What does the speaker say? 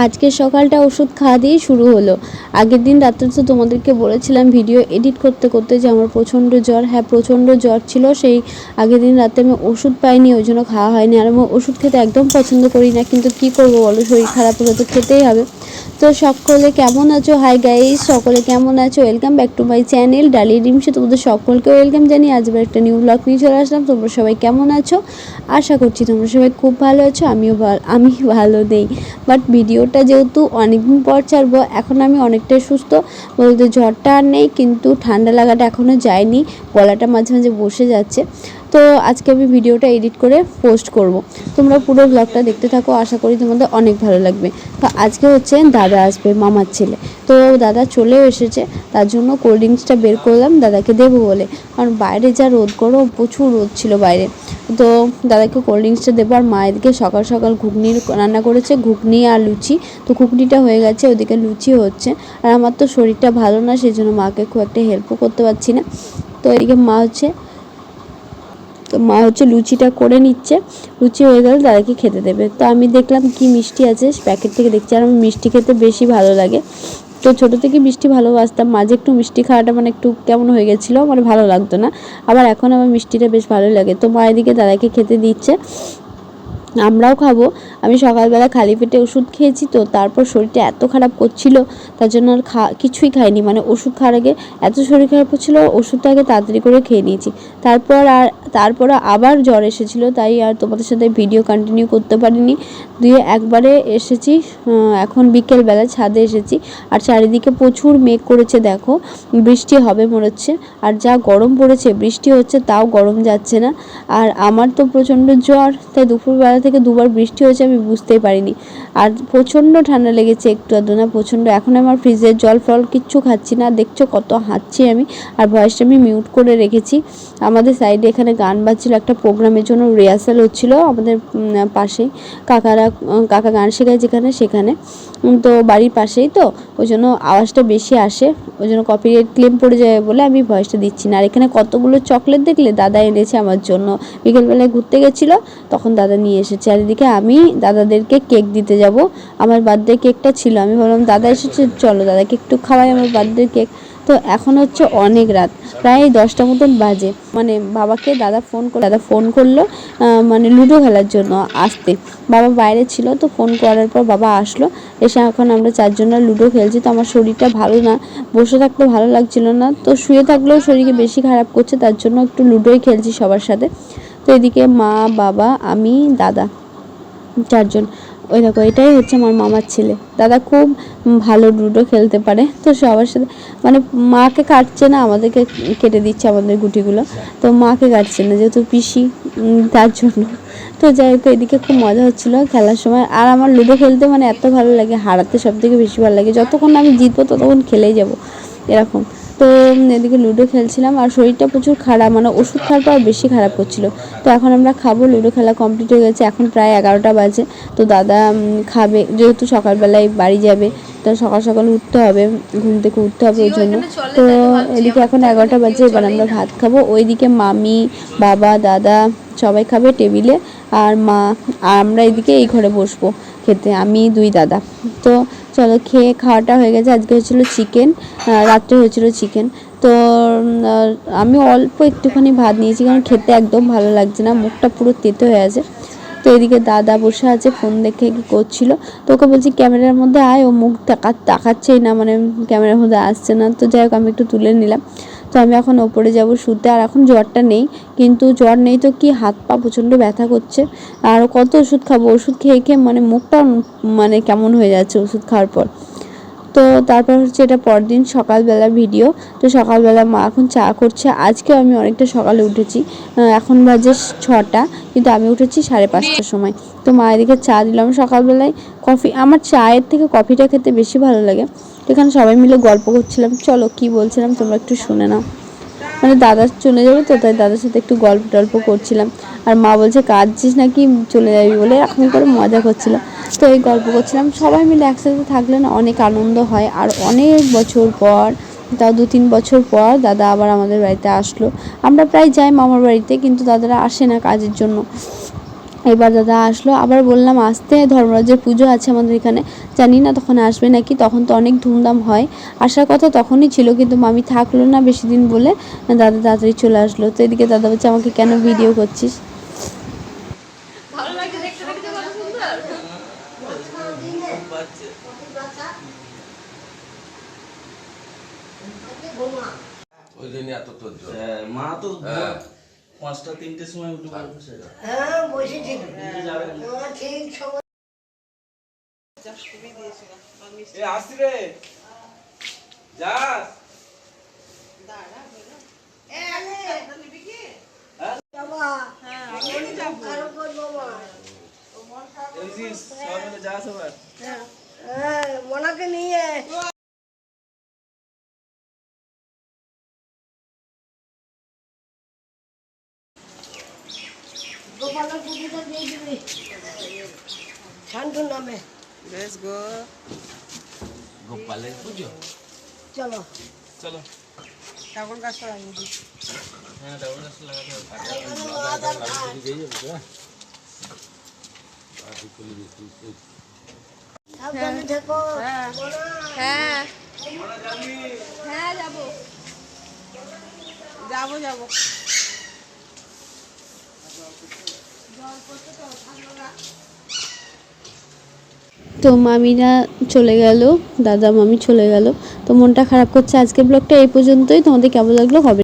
আজকের সকালটা ওষুধ খাওয়া দিয়েই শুরু হলো। আগের দিন রাত্রে তো তোমাদেরকে বলেছিলাম ভিডিও এডিট করতে করতে যে আমার প্রচণ্ড জ্বর। হ্যাঁ, প্রচণ্ড জ্বর ছিল। সেই আগের দিন রাতে আমি ওষুধ পাইনি, ওই জন্য খাওয়া হয়নি। আর আমি ওষুধ খেতে একদম পছন্দ করি না, কিন্তু কি করবো বলো, শরীর খারাপ হলে তো খেতেই হবে। তো সকলে কেমন আছো? হাই গাইস, সকলে কেমন আছো? Welcome back to my channel ডালি ডিমসে। তোমাদের সকলকে ওয়েলকাম জানিয়ে আজকে একটা নিউ ব্লগ নিয়ে চলে আসলাম। তোমরা সবাই কেমন আছো? আশা করছি তোমরা সবাই খুব ভালো আছো। আমি ভালো নেই, বাট ভিডিওটা যেহেতু অনেকদিন পর ছাড়বো, এখন আমি অনেকটাই সুস্থ বলতে, জ্বরটা আর নেই, কিন্তু ঠান্ডা লাগাটা এখনও যায়নি, গলাটা মাঝে মাঝে বসে যাচ্ছে। তো আজকে আমি ভিডিওটা এডিট করে পোস্ট করব। তোমরা পুরো ব্লগটা দেখতে থাকো, আশা করি তোমাদের অনেক ভালো লাগবে। তো আজকে হচ্ছে দাদা আসবে, মামার ছেলে। তো দাদা চলেও এসেছে, তার জন্য কোল্ড ড্রিঙ্কসটা বের করলাম দাদাকে দেবো বলে। কারণ বাইরে যা রোদ করো, প্রচুর রোদ ছিল বাইরে। তো দাদাকে কোল্ড ড্রিঙ্কসটা দেবো। আর মা এদিকে সকাল সকাল ঘুগনি রান্না করেছে, ঘুগনি আর লুচি। তো ঘুগনিটা হয়ে গেছে, ওদিকে লুচি হচ্ছে। আর আমার তো শরীরটা ভালো না, সেই জন্য মাকে খুব একটা হেল্পও করতে পারছি না। তো এদিকে মা হচ্ছে লুচিটা করে নিচ্ছে। লুচি হয়ে গেলে দাদাকে খেতে দেবে। তো আমি দেখলাম কি মিষ্টি আছে প্যাকেট থেকে দেখছি, আর আমার মিষ্টি খেতে বেশি ভালো লাগে। তো ছোটো থেকে মিষ্টি ভালোবাসতাম, মাঝে একটু মিষ্টি খাওয়াটা মানে একটু কেমন হয়ে গেছিলো, মানে ভালো লাগতো না। আবার এখন আমার মিষ্টিটা বেশ ভালো লাগে। তো মা এদিকে দাদাকে খেতে দিচ্ছে, আমরাও খাবো। আমি সকালবেলা খালি পেটে ওষুধ খেয়েছি, তো তারপর শরীরটা এত খারাপ করছিল, তার জন্য আর কিছুই খাইনি। মানে ওষুধ খাওয়ার আগে এত শরীর খারাপ হচ্ছিলো, ওষুধটা আগে তাড়াতাড়ি করে খেয়ে নিয়েছি। তারপর আবার জ্বর এসেছিল, তাই আর তোমাদের সাথে ভিডিও কন্টিনিউ করতে পারিনি। দিয়ে একবারে এসেছি এখন বিকেলবেলা, ছাদে এসেছি। আর চারিদিকে প্রচুর মেঘ করেছে, দেখো বৃষ্টি হবে মনে হচ্ছে। আর যা গরম পড়েছে, বৃষ্টি হচ্ছে তাও গরম যাচ্ছে না। আর আমার তো প্রচণ্ড জ্বর, তাই দুপুরবেলা থেকে দুবার বৃষ্টি হয়েছে আমি বুঝতেই পারিনি। আর প্রচণ্ড ঠান্ডা লেগেছে, একটু আধটু না, প্রচণ্ড। এখন আমার ফ্রিজের জল ফল কিচ্ছু খাচ্ছি না, দেখছো কত হাঁচছি আমি। আর ভয়েসটা আমি মিউট করে রেখেছি। আমাদের সাইডে এখানে গান বাজছিল, একটা প্রোগ্রামের জন্য রিহার্সাল হচ্ছিল আমাদের পাশেই। কাকা গান শেখায় যেখানে, সেখানে। তো বাড়ির পাশেই, তো ওই জন্য আওয়াজটা বেশি আসে, ওই জন্য কপিরাইট ক্লেম পড়ে যাবে বলে আমি ভয়েসটা দিচ্ছি না। আর এখানে কতগুলো চকলেট দেখলে, দাদা এনেছে আমার জন্য। বিকেলবেলায় ঘুরতে গেছিলো, তখন দাদা নিয়ে এসেছে। আর এদিকে আমি দাদাদেরকে কেক দিতে যাব। আমার বার্থডে কেকটা ছিল, আমি ভাবলাম দাদা এসেছে, চলো দাদাকে একটু খাওয়াই আমার বার্থডে কেক। তো এখন হচ্ছে অনেক রাত, প্রায় 10টা মতন বাজে। মানে বাবাকে দাদা ফোন করলো মানে লুডো খেলার জন্য আসতে। বাবা বাইরে ছিল, তো ফোন করার পর বাবা আসলো। এসে এখন আমরা চারজনের লুডো খেলছি। তো আমার শরীরটা ভালো না, বসে থাকতে ভালো লাগছিল না, তো শুয়ে থাকলেও শরীরকে বেশি খারাপ করছে, তার জন্য একটু লুডোই খেলছি সবার সাথে। তো এদিকে মা, বাবা, আমি, দাদা, চারজন। ওই দেখো, এটাই হচ্ছে আমার মামার ছেলে। দাদা খুব ভালো লুডো খেলতে পারে। তো সবার সাথে মানে মাকে কাটছে না, আমাদেরকে কেটে দিচ্ছে আমাদের গুটিগুলো। তো মাকে কাটছে না, যেহেতু পিসি, তার জন্য। তো যাই হোক, এদিকে খুব মজা হচ্ছিলো খেলার সময়। আর আমার লুডো খেলতে মানে এত ভালো লাগে, হারাতে সব থেকে বেশি ভালো লাগে। যতক্ষণ আমি জিতবো ততক্ষণ খেলেই যাব, এরকম। তো এদিকে লুডো খেলছিলাম, আর শরীরটা প্রচুর খারাপ, মানে ওষুধ খাওয়ার পর বেশি খারাপ করছিলো। তো এখন আমরা খাবো, লুডো খেলা কমপ্লিট হয়ে গেছে, এখন প্রায় 11টা বাজে। তো দাদা খাবে, যেহেতু সকালবেলায় বাড়ি যাবে, তো সকাল সকাল উঠতে হবে, ঘুম থেকে উঠতে হবে ওই জন্য। তো এদিকে এখন 11টা বাজে, এবার আমরা ভাত খাবো। ওইদিকে মামি, বাবা, দাদা সবাই খাবে টেবিলে, আর মা, আর আমরা এদিকে এই ঘরে বসবো খেতে, আমি, দুই দাদা। তো চলো, খাওয়াটা হয়ে গেছে। আজকে হয়েছিল চিকেন, রাত্রে হয়েছিল চিকেন। তো আমি অল্প একটুখানি ভাত নিয়েছি, কারণ খেতে একদম ভালো লাগছে না, মুখটা পুরো তেতো হয়ে আছে। তো এদিকে দাদা বসে আছে, ফোন দেখে কি করছিল। তো ওকে বলছি ক্যামেরার মধ্যে আয়, ও মুখ তাকাচ্ছেই না, মানে ক্যামেরার মধ্যে আসছে না। তো যাই হোক, আমি একটু তুলে নিলাম। তো আমি এখন ওপরে যাব শুতে। আর এখন জ্বরটা নেই, কিন্তু জ্বর নেই তো কি, হাত পা প্রচণ্ড ব্যথা করছে। আর কত ওষুধ খাবো, ওষুধ খেয়ে খেয়ে মানে মুখটা মানে কেমন হয়ে যাচ্ছে ওষুধ খাওয়ার পর। তো তারপর হচ্ছে এটা পরদিন সকালবেলা ভিডিও। তো সকালবেলা মা এখন চা করছে। আজকেও আমি অনেকটা সকালে উঠেছি, এখন বাজে 6টা, কিন্তু আমি উঠেছি 5:30টার সময়। তো মা এদিকে চা দিলাম সকালবেলায়। কফি, আমার চায়ের থেকে কফিটা খেতে বেশি ভালো লাগে। এখানে সবাই মিলে গল্প করছিলাম। চলো কি বলছিলাম তোমরা একটু শুনে নাও। মানে দাদা চলে যাবে, তো তাই দাদার সাথে একটু গল্প টল্প করছিলাম। আর মা বলছে কাঁদছিস নাকি, চলে যাবি বলে, এরকম করে মজা করছিল। তো এই গল্প করছিলাম। সবাই মিলে একসাথে থাকলে না অনেক আনন্দ হয়। আর অনেক বছর পর, তাও 2-3 বছর পর দাদা আবার আমাদের বাড়িতে আসলো। আমরা প্রায় যাই মামার বাড়িতে, কিন্তু দাদারা আসে না কাজের জন্য। এবার দাদা আসলো, আবার বললাম আসতে, ধর্মরাজের পুজো আছে আমাদের এখানে, জানি না তখন আসবে নাকি, তখন তো অনেক ধুমধাম হয়, আসার কথা তখনই ছিল, কিন্তু মামি থাকলো না বেশি দিন বলে দাদা তাড়াতাড়ি চলে আসলো। তো এদিকে দাদা বলছে আমাকে কেন ভিডিও করছিস। ওই জন্য এত তোর মা তো 5টা 3টের সময় উঠে বসে বসে ঠিক ঠিক সময় আসছি রে যাস যাস আবার মনাকে নিয়ে গোপালের পুজোটা দিয়ে দিবি শান্তুর নামে। গোপালের পুজো। চলো চলো ঠাকুর গাছটা লাগিয়ে দিই। হ্যাঁ ডাবল গাছ লাগাতে হবে সাবধানে থেকো। হ্যাঁ আমরা যাবি হ্যাঁ যাবো যাবো যাবো। তো মামিরা চলে গেল, দাদা মামি চলে গেল, তো মনটা খারাপ করছে। আজকের ব্লগটা এই পর্যন্তই, তোমাদের কেমন লাগলো হবে।